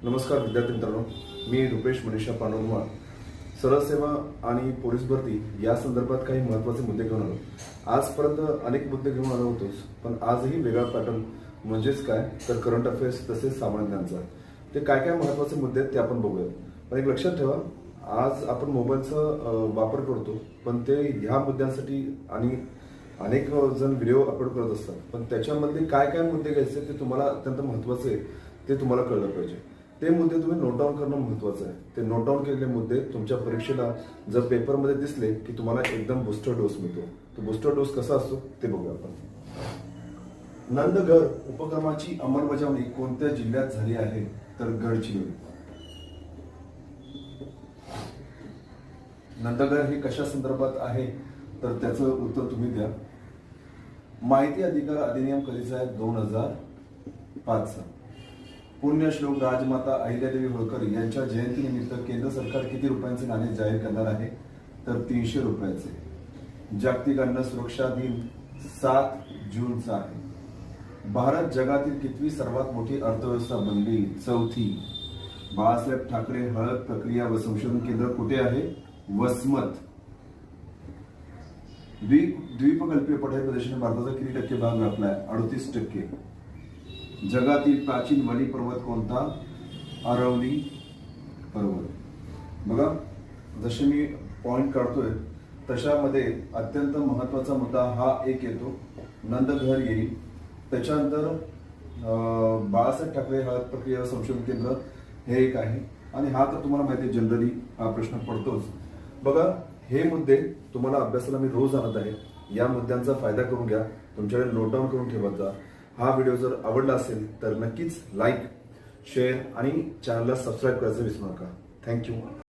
नमस्कार विद्यार्थी मित्रांनो, मी रुपेश मनीषा पांडुरमार सरळ सेवा आणि पोलीस भरती या संदर्भात काही महत्त्वाचे मुद्दे घेऊन आलो। आजपर्यंत अनेक मुद्दे घेऊन आलो होतोच, पण आजही वेगळा पॅटर्न म्हणजेच काय तर करंट अफेअर्स तसेच सामान्य ज्ञानचा ते काय काय महत्त्वाचे मुद्दे आहेत ते आपण बघूया। पण एक लक्षात ठेवा, आज आपण मोबाईलचा वापर करतो, पण ते ह्या मुद्द्यांसाठी आणि अनेक जण व्हिडिओ अपलोड करत असतात, पण त्याच्यामधले काय काय मुद्दे घ्यायचे ते तुम्हाला अत्यंत महत्त्वाचे आहे ते तुम्हाला कळलं पाहिजे। ते मुद्दे तुम्ही नोट डाऊन करणं महत्त्वाचं आहे। ते नोट डाऊन केलेले मुद्दे तुमच्या परीक्षेला जर पेपरमध्ये दिसले की तुम्हाला एकदम बूस्टर डोस मिळतो। तो बूस्टर डोस कसा असतो ते बघूया आपण। नंदघर उपक्रमाची अंमलबजावणी कोणत्या जिल्ह्यात झाली आहे तर गडचिरोली। नंदघर हे कशा संदर्भात आहे तर त्याचं उत्तर तुम्ही द्या। माहिती अधिकार अधिनियम कधीचा आहे 2005चा। पुण्यश्लोक राजमाता अहिल्यादेवी होळकर यांच्या जयंतीनिमित्त केंद्र सरकार किती रुपयांचे नाणे जाहीर करणार आहे तर 300 रुपयाचे। जागतिक अन्न सुरक्षा दिन 7 जूनचा आहे। भारत जगातील कितवी सर्वात मोठी अर्थव्यवस्था बनली? 4थी। बाळासाहेब ठाकरे हळद प्रक्रिया व संशोधन केंद्र कुठे आहे? वसमत। द्वीपकल्पीय पठारी प्रदेशाने भारताचा किती टक्के भाग व्यापला आहे? 38%। जगातील प्राचीन वली पर्वत कोणता? अरवली पर्वत। बघा, जसे मी पॉइंट काढतोय तशामध्ये अत्यंत महत्त्वाचा मुद्दा हा एक येतो, नंदघर येईल। त्याच्यानंतर बाळासाहेब ठाकरे हळद प्रक्रिया संशोधन केंद्र हे एक आहे, आणि हा तर तुम्हाला माहिती आहे, जनरली हा प्रश्न पडतोच। बघा, हे मुद्दे तुम्हाला अभ्यासाला मी रोज आणत आहे। या मुद्द्यांचा फायदा करून घ्या, तुमच्याकडे नोट डाऊन करून ठेवत जा। हा व्हिडिओ जर आवडला असेल तर नक्कीच लाईक, शेअर आणि चॅनलला सबस्क्राईब करायचं विसरू नका। थँक्यू।